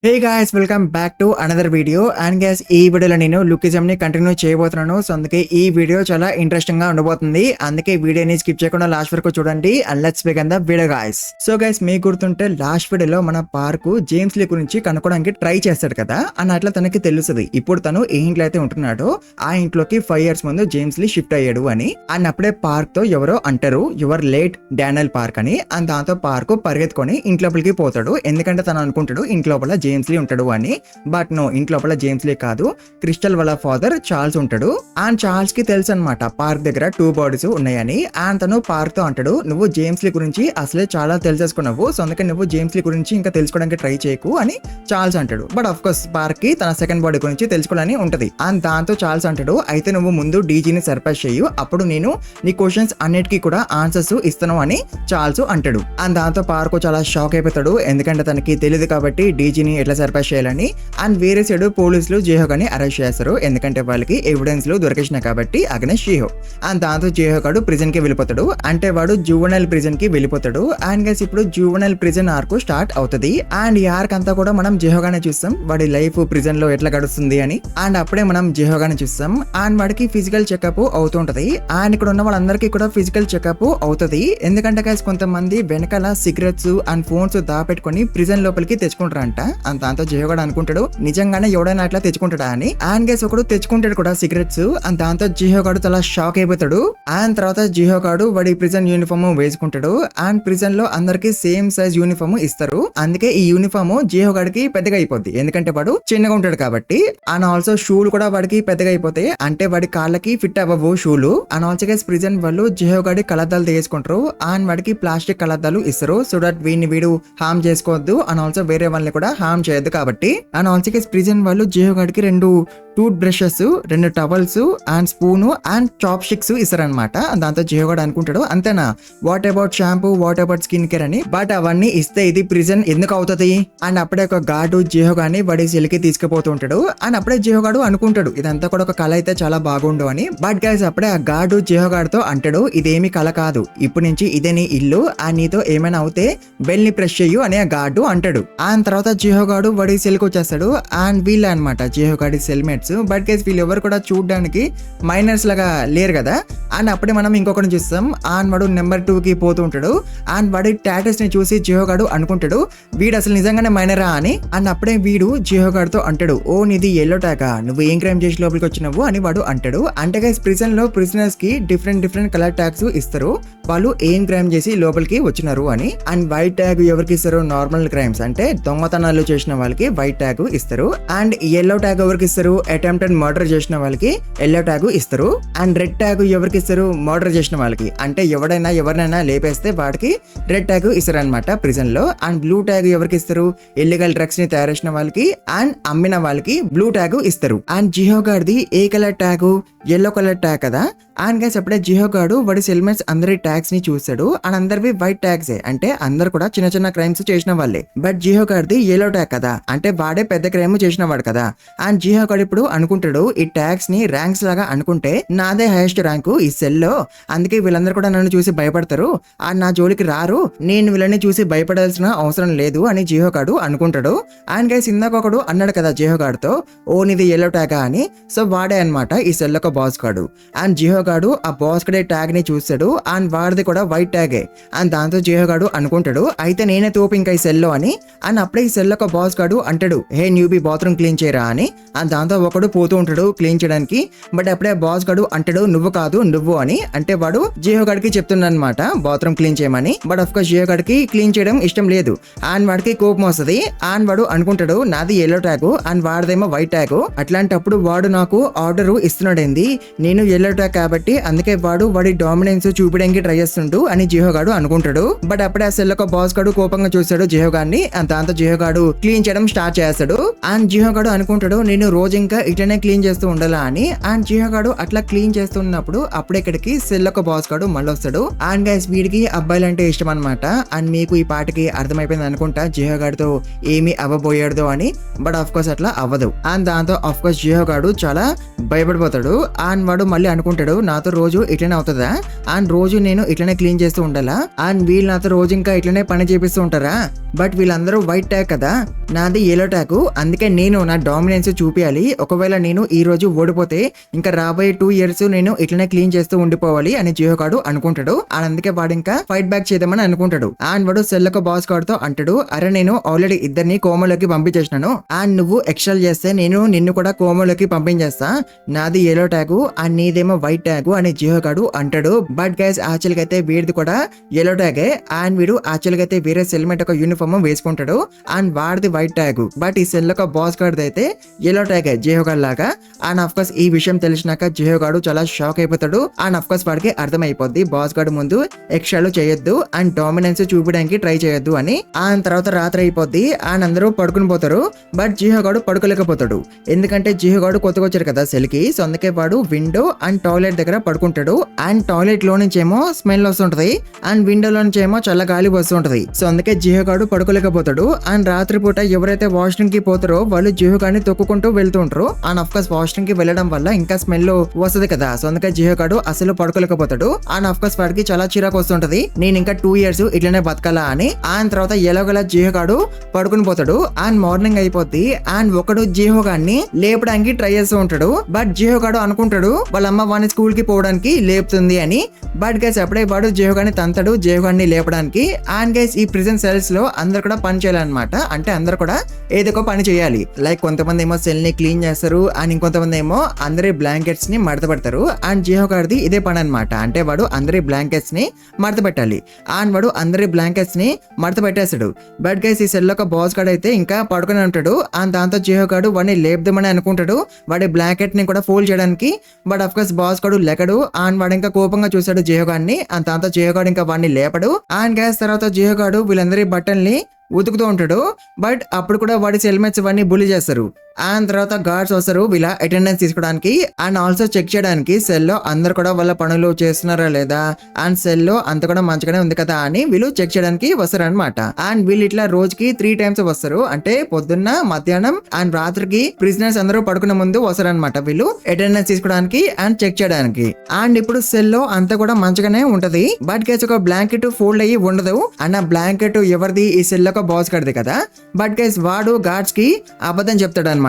Hey guys welcome back to another video and gas ఈ వీడియోలో నేను లుకిజం ని కంటిన్యూ చేయబోతున్నాను. సో అందుకే ఈ వీడియో చాలా ఇంట్రెస్టింగ్ గా ఉండబోతుంది. అందుకే వీడియోని స్కిప్ చేయకుండా లాస్ట్ వరకు చూడండి and let's begin the video guys. So guys మీకు గుర్తుంటే లాస్ట్ వీడియోలో మన పార్క్ జేమ్స్ లీ గురించి కనుక్కోవడానికి ట్రై చేస్తాడు కదా అని అట్లా తనకి తెలుస్తుంది. ఇప్పుడు తను ఏ ఇంట్లో అయితే ఉంటున్నాడో ఆ ఇంట్లోకి 5 years ముందు జేమ్స్ లీ షిఫ్ట్ అయ్యాడు అని అండ్ అప్పుడే పార్క్ తో ఎవరో అంటారు యువర్ లేట్ డానియల్ పార్క్ అని అండ్ దాంతో పార్క్ పరిగెత్తుకొని ఇంట్లోపలికి పోతాడు. ఎందుకంటే తను అనుకుంటాడు ఇంట్లోపల జేమ్స్ లీ ఉంటాడు అని. బట్ నో, ఇంట్లోపల జేమ్స్ లీ కాదు, క్రిస్టల్ వాళ్ళ ఫాదర్ చార్ల్స్ ఉంటాడు. అండ్ చార్ల్స్ కి తెలుసు అనమాట పార్క్ దగ్గర 2 bodies ఉన్నాయని. అండ్ తను పార్క్ తో అంటాడు నువ్వు జేమ్స్ లీ గురించి అసలే చాలా తెలిసేసుకున్నావు, సో అందుకే నువ్వు జేమ్స్ లీ గురించి ఇంకా తెలుసుకోవడానికి ట్రై చేయకు అని చార్ల్స్ అంటాడు. బట్ ఆఫ్ కోర్స్ పార్క్ కి తన సెకండ్ బాడీ గురించి తెలుసుకోవాలని ఉంటది. అండ్ దాంతో చార్ల్స్ అంటాడు అయితే నువ్వు ముందు డీజీని సర్ప్రైజ్ చేయు, అప్పుడు నేను నీ క్వశ్చన్స్ అన్నిటికీ కూడా ఆన్సర్స్ ఇస్తాను అని చార్ల్స్ అంటాడు. అండ్ దాంతో పార్క్ చాలా షాక్ అయిపోతాడు, ఎందుకంటే తనకి తెలియదు కాబట్టి డీజీని ఎట్లా సర్ప్రైజ్ చేయాలని. అండ్ వేరే సైడ్ పోలీసులు జేహోగాని అరెస్ట్ చేస్తారు, ఎందుకంటే వాళ్ళకి ఎవిడెన్స్ లు దొరికేసినాయి కాబట్టి అగనెస్ట్ జేహో. అండ్ దాంతో జేహోగాడు ప్రిజన్ కి వెళ్ళిపోతాడు, అంటే వాడు జూవెనైల్ ప్రిజన్ కి వెళ్ళిపోతాడు. అండ్ గైస్ ఇప్పుడు జూవెనైల్ ప్రిజన్ ఆర్క్ స్టార్ట్ అవుతుంది. అండ్ ఈ ఆర్క్ అంతా కూడా మనం జేహోగానే చూస్తాం, వాడి లైఫ్ ప్రిజన్ లో ఎట్లా గడుస్తుంది అని. అండ్ అప్పుడే మనం జేహోగానే చూస్తాం. అండ్ వాడికి ఫిజికల్ చెకప్ అవుతుంటది. అండ్ ఇక్కడ ఉన్న వాళ్ళందరికీ కూడా ఫిజికల్ చెకప్ అవుతుంది, ఎందుకంటే గైస్ కొంతమంది వెనకాల సిగరెట్స్ అండ్ ఫోన్స్ దాపెట్టుకుని ప్రిజన్ లోపలికి తెచ్చుకుంటారంట. అండ్ దాంతో జేహోగాడు అనుకుంటాడు నిజంగానే ఎవడైనా అట్లా తెచ్చుకుంటాడా అని. అండ్ గైస్ ఒకడు తెచ్చుకుంటాడు కూడా సిగరెట్స్. అండ్ దాంతో జేహోగాడు చాలా షాక్ అయిపోతాడు. అండ్ తర్వాత జేహోగాడు వాడి ప్రిజన్ యూనిఫామ్ వేసుకుంటాడు. అండ్ ప్రిజన్ లో అందరికి సేమ్ సైజ్ యూనిఫామ్ ఇస్తారు, అందుకే ఈ యూనిఫామ్ జేహోగాడికి పెద్దగా అయిపోద్ది, ఎందుకంటే వాడు చిన్నగా ఉంటాడు కాబట్టి. అండ్ ఆల్సో షూలు కూడా వాడికి పెద్దగా అయిపోతాయి, అంటే వాడి కాళ్ళకి ఫిట్ అవ్వవు షూలు. అండ్ ఆల్సో గైస్ ప్రిజన్ వాళ్ళు జేహోగాడి కలద్దాలు తీసుకుంటారు. అండ్ వాడికి ప్లాస్టిక్ కలద్దాలు ఇస్తారు, సో దట్ వీడు హార్మ్ చేసుకోవద్దు అండ్ ఆల్సో వేరే వాళ్ళని కూడా హార్మ్ చేయొద్దు కాబట్టి. అండ్ ఆల్సో గైస్ ప్రిజన్ వాళ్ళు జేహోగాడికి 2 toothbrushes, 2 towels and spoon and chopsticks ఇస్తారనమాట. దాంతో జేహోగాడు అనుకుంటాడు అంతేనా, what about shampoo, what about skin care అని. బట్ అవన్నీ ఇస్తే ఇది ప్రిజన్ ఎందుకు అవుతుంది. అండ్ అప్పుడే ఒక గార్డు జేహోగాడిని వాడి సెల్కి తీసుకుపోతుంటాడు. అండ్ అప్పుడే జేహోగాడు అనుకుంటాడు ఇదంతా కూడా ఒక కళ అయితే చాలా బాగుండు అని. బట్ గైస్ అప్పుడే ఆ గార్డు జేహోగాడితో అంటాడు ఇదేమి కళ కాదు, ఇప్పుడు నుంచి ఇదే నీ ఇల్లు, ఆ నీతో ఏమైనా అవుతే బెల్ ని ప్రెస్ చెయ్యు అని ఆ గార్డు అంటాడు. అండ్ తర్వాత జేహోగాడు వాడి సెల్కి వచ్చేస్తాడు. అండ్ వీళ్ళ అనమాట జేహోగాడి సెల్మేట్స్. బట్ గైస్ వీళ్ళు ఎవరు కూడా చూడడానికి మైనర్స్ లాగా లేరు కదా. అండ్ అప్పుడే మనం ఇంకొకటి చూస్తాం. అండ్ వాడు నెంబర్ 2 కి పోతూ ఉంటాడు. అండ్ వాడి టాటూస్ ని చూసి జేహోగాడు అనుకుంటాడు వీడు అసలు నిజంగానే మైనరా అని. అండ్ అప్పుడే వీడు జేహోగాడితో అంటాడు ఓ నీది ఎల్లో ట్యాగా, నువ్వు ఏం క్రైమ్ చేసి లోపలికి వచ్చినావు అని వాడు అంటాడు. అంటే గైస్ ప్రిజన్ లో ప్రిజనర్స్ కి డిఫరెంట్ కలర్ ట్యాగ్స్ ఇస్తారు, వాళ్ళు ఏం క్రైమ్ చేసి లోపలికి వచ్చినారు అని. అండ్ వైట్ ట్యాగ్ ఎవరికి ఇస్తారు, నార్మల్ క్రైమ్స్ అంటే దొంగతనాలు చేసిన వాళ్ళకి వైట్ ట్యాగ్ ఇస్తారు. అండ్ ఎల్లో ట్యాగ్ ఎవరికి ఇస్తారు, అటెంప్టెడ్ మర్డర్ చేసిన వాళ్ళకి ఎల్లో ట్యాగ్ ఇస్తారు. అండ్ రెడ్ ట్యాగ్ ఎవరికి ఇస్తారు, మర్డర్ చేసిన వాళ్ళకి, అంటే ఎవరినైనా లేపేస్తే వాడికి రెడ్ ట్యాగ్ ఇస్తారు అనమాట ప్రిజన్ లో. అండ్ బ్లూ ట్యాగ్ ఎవరికి ఇస్తారు, ఇల్లీగల్ డ్రగ్స్ ని తయారు చేసిన వాళ్ళకి అండ్ అమ్మిన వాళ్ళకి బ్లూ ట్యాగ్ ఇస్తారు. అండ్ జిహోగాడిది ఏ colour tag, yellow colour tag కదా. అండ్ గైస్ అప్పుడే జిహోగాడు వాడి సెల్మేట్స్ అందరి ట్యాగ్స్ ని చూస్తాడు. అండ్ అందరివి వైట్ ట్యాగ్స్, అంటే అందరు కూడా చిన్న క్రైమ్స్ చేసిన వాళ్ళే. బట్ జిహోగాడిది ఎల్లో ట్యాగ్ కదా, అంటే వాడే పెద్ద క్రైమ్ చేసిన వాడు కదా. అండ్ జిహోగాడు ఇప్పుడు అనుకుంటాడు ఈ ట్యాగ్స్ ని ర్యాంక్స్ లాగా అనుకుంటే నాదే హైయెస్ట్ ర్యాంకు ఈ సెల్ లో, అందుకే వీళ్ళందరూ కూడా నన్ను చూసి భయపడతారు, అండ్ నా జోలికి రారు, నేను వీళ్ళని చూసి భయపడాల్సిన అవసరం లేదు అని జిహోగాడు అనుకుంటాడు. అండ్ గైస్ ఇందాక ఒకడు అన్నాడు కదా జిహోగాడుతో ఓ నీది ఎల్లో ట్యాగా అని, సో వాడే అనమాట ఈ సెల్ ఒక బాస్ గాడు. అండ్ జిహోగాడు ఆ బాస్ గడే ట్యాగ్ ని చూస్తాడు. అండ్ వాడిది కూడా వైట్ ట్యాగే. అండ్ దాంతో జిహోగాడు అనుకుంటాడు అయితే నేనే తోపు ఇంకా ఈ సెల్ లో అని. అండ్ అప్పుడే ఈ సెల్ ఒక బాస్ గాడు అంటాడు హే న్యూబీ బాత్రూమ్ క్లీన్ చేయరా అని. అండ్ దాంతో ఒకడు పోతూ ఉంటాడు క్లీన్ చేయడానికి. బట్ అప్పుడే బాస్ గాడు అంటాడు నువ్వు కాదు నువ్వు అని, అంటే వాడు జిహోగాడికి చెప్తున్నాడు అనమాట బాత్రూమ్ క్లీన్ చేయమని. బట్ ఆఫ్ కోర్స్ జిహోగాడికి క్లీన్ చేయడం ఇష్టం లేదు. అండ్ వాడికి కోపం వస్తుంది. అండ్ వాడు అనుకుంటాడు నాది ఎల్లో ట్యాగ్ అండ్ వాడిదేమో వైట్ ట్యాగ్, అట్లాంటప్పుడు వాడు నాకు ఆర్డర్ ఇస్తున్నాడేంది, నేను ఎల్లో ట్యాగ్ కాబట్టి అందుకే వాడి డామినెన్స్ చూపించడానికి ట్రై చేస్తుండు అని జిహోగాడు అనుకుంటాడు. బట్ అప్పుడే ఆ సెల్ ఒక బాస్ గాడు కోపంగా చూస్తాడు జిహోగాడిని. దాంతో జిహోగాడు క్లీన్ చేయడం స్టార్ట్ చేస్తాడు. అండ్ జిహోగాడు అనుకుంటాడు నేను రోజు ఇంకా ఇట్లనే క్లీన్ చేస్తూ ఉండాలా అని. అండ్ జిహోగాడు అట్లా క్లీన్ చేస్తున్నప్పుడు అప్పుడే ఇక్కడికి సెల్ ఒక బాస్ గాడు మళ్ళీ వస్తాడు. అండ్ గైస్ వీడికి అబ్బాయిలంటే ఇష్టం అనమాట. అండ్ మీకు ఈ పాటకి అర్థమైపోయింది అనుకుంటా జిహోగాడితో ఏమి అవ్వబోయాడు అని. బట్ ఆఫ్ కోర్స్ అట్లా అవ్వదు. అండ్ దాంతో ఆఫ్ కోర్స్ జిహోగాడు చాలా భయపడిపోతాడు. అండ్ వాడు మళ్ళీ అనుకుంటాడు నాతో రోజు ఇట్లనే అవుతుందా, అండ్ రోజు నేను ఇట్లనే క్లీన్ చేస్తూ ఉండాలా, అండ్ వీళ్ళు నాతో రోజు ఇంకా ఇట్లనే పని చేపిస్తూ ఉంటారా, బట్ వీళ్ళందరూ వైట్ ట్యాగ్ కదా, నాది ఎల్లో ట్యాగ్, అందుకే నేను నా డామినెన్స్ చూపించాలి, ఒకవేళ నేను ఈ రోజు ఓడిపోతే ఇంకా రాబోయే 2 years నేను ఇట్లనే క్లీన్ చేస్తూ ఉండిపోవాలి అని జియో గాడు అనుకుంటాడు. అండ్ అందుకే వాడు ఇంకా ఫైట్ బ్యాక్ చేద్దామని అనుకుంటాడు. అండ్ వాడు సెల్లొక బాస్ గాడితో అంటాడు, అరే నేను ఆల్రెడీ ఇద్దరిని కోమలోకి పంపించేసినాను, అండ్ నువ్వు ఎక్స్ట్రాల్ చేస్తే నేను నిన్ను కూడా కోమలోకి పంపించేస్తా, నాది ఎల్లో ట్యాగ్ అండ్ నీదేమో వైట్ ట్యాగ్ అని జియో గాడు అంటాడు. బట్ గైస్ యాక్చువల్ గా అయితే వీడిది కూడా ఎల్లో ట్యాగే, అండ్ వీడు యాక్చువల్ గా అయితే వేరే సెల్మేట్ ఒక యూనిఫామ్ వేసుకుంటాడు అండ్ వాడిది వైట్ ట్యాగ్, బట్ ఈ సెల్ ఒక బాస్ గాడిది అయితే ఎల్లో ట్యాగే జియో గాడ్ లాగా. అండ్ అఫ్ కోర్స్ ఈ విషయం తెలిసినాక జియో గాడు చాలా షాక్ అయిపోతాడు. అండ్ అఫ్ కోర్స్ వాడికి అర్థమైపోద్ది బాస్ గాడు ముందు ఎక్స్ట్రాలు చేయొద్దు అండ్ డామినెన్స్ చూపించడానికి ట్రై చేయొద్దు అని. అండ్ తర్వాత రాత్రి అయిపోద్ది అండ్ అందరూ పడుకుని పోతారు. బట్ జియో గాడు పడుకోలేకపోతాడు, ఎందుకంటే జియో గాడు కొత్తగా వచ్చారు కదా సెల్ కి, సో అందుకే వాడు విండో అండ్ టాయిలెట్ దగ్గర పడుకుంటాడు. అండ్ టాయిలెట్ లో నుంచి ఏమో స్మెల్ వస్తుంటది అండ్ విండోలో నుంచి ఏమో చల్ల గాలి వస్తుంటది, సో అందుకే జియో గాడు పడుకోలేకపోతాడు. అండ్ రాత్రిపూట ఎవరైతే వాష్రూమ్ కి పోతారో వాళ్ళు జియో గాడిని తొక్కుకుంటూ వెళ్తూ ఉంటారు. అండ్ అఫ్ కోర్స్ వాష్రూమ్ కి వెళ్ళడం వల్ల ఇంకా స్మెల్ వస్తుంది కదా, సో అందుకే జియో గాడు అసలు పడుకోలేకపోతాడు. అండ్ అఫ్ కోర్స్ వాడికి చాలా చిరాకు వస్తుంటది, నేను ఇంకా 2 years ఇట్లనే బతకాలా అని. అండ్ తర్వాత ఎలాగోలా జియో గాడు పడుకుని పోతాడు. అండ్ మార్నింగ్ అయిపోద్ది అండ్ ఒకడు జియో గాడిని లేపడానికి ట్రై చేస్తూ ఉంటాడు. బట్ జియో గాడు అనుకుంటాడు వాళ్ళ అమ్మ వాడిని స్కూల్ కి పోవడానికి లేపుతుంది అని. బట్ గైస్ అప్పుడే వాడు జియో గాడిని తంతాడు జియో గాడిని లేపడానికి. అండ్ గైస్ ఈ ప్రిజన్ సెల్స్ లో అందరు కూడా పని చేయాలన్నమాట, అంటే అందరు కూడా ఏదో ఒక పని చేయాలి. లైక్ కొంతమంది ఏమో సెల్ ని క్లీన్ చేస్తారు అండ్ ఇంకొంతమంది ఏమో అందరి బ్లాంకెట్స్ ని మడత పెడతారు. అండ్ జియో గాడిది ఇదే పని అనమాట, అంటే వాడు అందరి బ్లాంకెట్స్ ని మడత పెట్టాలి. అండ్ వాడు అందరి బ్లాంకెట్స్ ని మడత పెట్టేస్తాడు. బట్ గైస్ ఈ సెల్ ఒక బాస్ గాడు అయితే ఇంకా పడుకుని ఉంటాడు. అండ్ దాంతో జియో గాడు వాడిని లేపుదామని అనుకుంటాడు వాడి బ్లాంకెట్ ని కూడా ఫోల్డ్ చేయడానికి. బట్ అఫ్ కోర్స్ బాస్ గాడు లెక్కడు అండ్ వాడు ఇంకా కోపంగా చూసాడు జియో గాడిని. అండ్ దాంతో జియో గాడు ఇంకా వాడిని లేపడు. అండ్ గైస్ తర్వాత జియో గాడు వీళ్ళందరి బట్టల్ని ఉతుకుతూ ఉంటాడు. బట్ అప్పుడు కూడా వాడి సెల్మేట్స్ ఇవన్నీ బుల్లి చేస్తారు. అండ్ తర్వాత గార్డ్స్ వస్తారు వీళ్ళ అటెండెన్స్ తీసుకోవడానికి అండ్ ఆల్సో చెక్ చేయడానికి సెల్లో అందరు కూడా వాళ్ళ పనులు చేస్తున్నారా లేదా, అండ్ సెల్లో అంత కూడా మంచిగానే ఉంది కదా అని వీళ్ళు చెక్ చేయడానికి వస్తారు అనమాట. అండ్ వీళ్ళు ఇట్లా రోజుకి 3 times వస్తారు, అంటే పొద్దున్న మధ్యాహ్నం అండ్ రాత్రికి ప్రిజనర్స్ అందరూ పడుకునే ముందు వస్తారు అనమాట వీళ్ళు అటెండెన్స్ తీసుకోవడానికి అండ్ చెక్ చేయడానికి. అండ్ ఇప్పుడు సెల్లో అంతా కూడా మంచిగానే ఉంటది. బట్ గైస్ ఒక బ్లాంకెట్ ఫోల్డ్ అయ్యి ఉండదు. అండ్ ఆ బ్లాంకెట్ ఎవరిది, ఈ సెల్ ఒక బాస్ కడిది కదా. బట్ గైస్ వాడు గార్డ్స్ కి అబద్ధం చెప్తాడు అనమాట,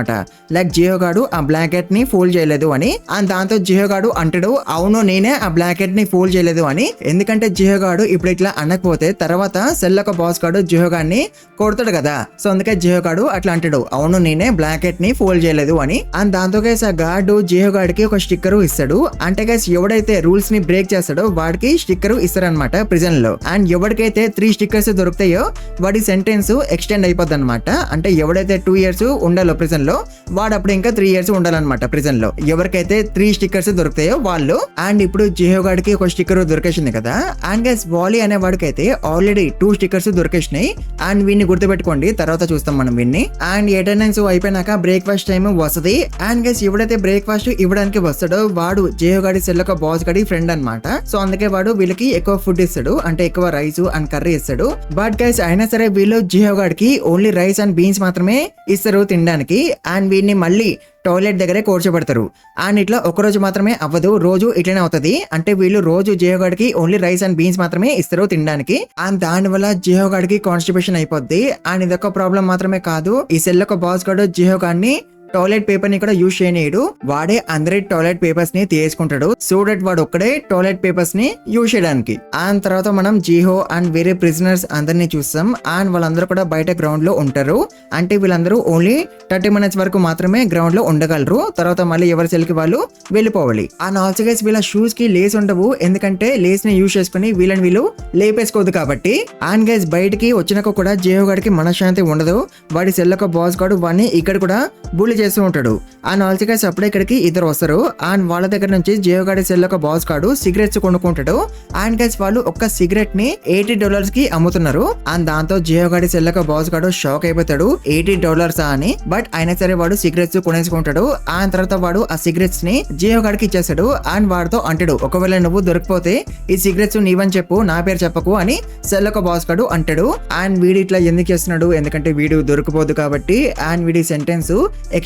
లైక్ జియో గాడు ఆ బ్లాంకెట్ ని ఫోల్డ్ చేయలేదు అని. అండ్ దాంతో జియో గాడు అంటాడు అవును నేనే ఆ బ్లాంకెట్ ని ఫోల్డ్ చేయలేదు అని. ఎందుకంటే జియో గాడు ఇప్పుడు ఇట్లా అనకపోతే తర్వాత సెల్ ఒక బాస్ గాడు జియో గాడిని కొడతాడు కదా, సో అందుకే జియో గాడు అట్లా అంటాడు అవును నేనే బ్లాంకెట్ ని ఫోల్డ్ చేయలేదు అని. అండ్ దాంతో గైస్ ఆ గార్డు జియో గాడికి ఒక స్టిక్కర్ ఇస్తాడు. అంటే గైస్ ఎవడైతే రూల్స్ ని బ్రేక్ చేస్తాడో వాడికి స్టిక్కర్ ఇస్తారనమాట ప్రిజన్ లో. అండ్ ఎవరికైతే 3 stickers దొరుకుతాయో వాడి సెంటెన్స్ ఎక్స్టెండ్ అయిపోద్ది అనమాట. అంటే ఎవడైతే 2 years ఉండాలో ప్రిజన్ లో వాడు అప్పుడు ఇంకా 3 years ఉండాలన్నమాట ప్రిజన్ లో, ఎవరికైతే 3 stickers దొరుకుతాయో వాళ్ళు. అండ్ ఇప్పుడు జియో గాడికి ఒక స్టిక్కర్ దొరికేసింది కదా. అండ్ గైస్ వాలీ అనే వాడికి అయితే ఆల్రెడీ 2 stickers దొరికేసినాయి. అండ్ వీడిని గుర్తుపెట్టుకోండి, తర్వాత చూస్తాం మనం వీడిని. అండ్ అటెండెన్స్ అయిపోయినాక బ్రేక్ఫాస్ట్ టైం వస్తుంది. అండ్ గైస్ ఎవడైతే బ్రేక్ఫాస్ట్ ఇవ్వడానికి వస్తాడో వాడు జియో గాడి సెల్ ఒక బాస్ గాడి ఫ్రెండ్ అనమాట. సో అందుకే వాడు వీళ్ళకి ఎక్కువ ఫుడ్ ఇస్తాడు, అంటే ఎక్కువ రైస్ అండ్ కర్రీ ఇస్తాడు. బట్ గైస్ అయినా సరే వీళ్ళు జియో గాడికి ఓన్లీ రైస్ అండ్ బీన్స్ మాత్రమే ఇస్తారు తినడానికి. అండ్ వీడిని మళ్ళీ టాయిలెట్ దగ్గరే కూర్చోబెడతారు. అండ్ ఇట్లా ఒకరోజు మాత్రమే అవ్వదు, రోజు ఇట్లనే అవుతుంది. అంటే వీళ్ళు రోజు జియో గాడికి ఓన్లీ రైస్ అండ్ బీన్స్ మాత్రమే ఇస్తారు తినడానికి. అండ్ దాని వల్ల జియో గాడికి కాన్స్టిపేషన్ అయిపోద్ది. అండ్ ఇదొక ప్రాబ్లం మాత్రమే కాదు, ఈ సెల్ ఒక బాస్ గాడు జియో గాడిని టాయిలెట్ పేపర్ ని కూడా యూజ్ చేయనీయడు, వాడే అందరి టాయిలెట్ పేపర్స్ ని తీసుకుంటాడు సో దట్ వాడు ఒక్కడే టాయిలెట్ పేపర్స్ ని యూజ్ చేయడానికి. అండ్ తర్వాత మనం జిహో అండ్ వేరే ప్రిజనర్స్ అందరినీ చూస్తాం. అండ్ వాళ్ళందరూ కూడా బయట గ్రౌండ్ లో ఉంటారు, అంటే వీళ్ళందరూ ఓన్లీ 30 minutes వరకు మాత్రమే గ్రౌండ్ లో ఉండగలరు, తర్వాత మళ్ళీ ఎవరి సెల్ కి వాళ్ళు వెళ్ళిపోవాలి. అండ్ ఆల్సో గైస్ వీళ్ళ షూస్ కి లేస్ ఉండవు, ఎందుకంటే లేస్ ని యూజ్ చేసుకుని వీళ్ళు లేపేసుకోదు కాబట్టి. అండ్ గైస్ బయటికి వచ్చినాక కూడా జిహో గాడికి మనశ్శాంతి ఉండదు, వాడి సెల్ ఒక బాస్ గాడు వాడిని ఇక్కడ కూడా బుల్లి చేస్తూ ఉంటాడు. అండ్ ఆల్సో గైస్ అప్పుడే ఇక్కడికి ఇద్దరు వస్తారు. అండ్ వాళ్ళ దగ్గర నుంచి జియో గాడి సెల్ ఒక బాస్ గాడు సిగరెట్స్ కొనుక్కుంటాడు. అండ్ గైస్ వాళ్ళు ఒక సిగరెట్ ని $80 కి అమ్ముతున్నారు. అండ్ దాంతో జియో గాడి సెల్ ఒక బాస్ గాడు షాక్ అయిపోతాడు, $80 అని. బట్ అయినా సరే వాడు సిగరెట్స్ కొనేసుకుంటాడు. అండ్ తర్వాత వాడు ఆ సిగరెట్స్ ని జియో గాడికి ఇచ్చేస్తాడు. అండ్ వాడితో అంటాడు ఒకవేళ నువ్వు దొరికిపోతే ఈ సిగరెట్స్ నీవని చెప్పు, నా పేరు చెప్పకు అని సెల్ ఒక బాస్ గాడు అంటాడు. అండ్ వీడు ఇట్లా ఎందుకు చేస్తున్నాడు, ఎందుకంటే వీడు దొరికిపోదు కాబట్టి. అండ్ వీడి సెంటెన్స్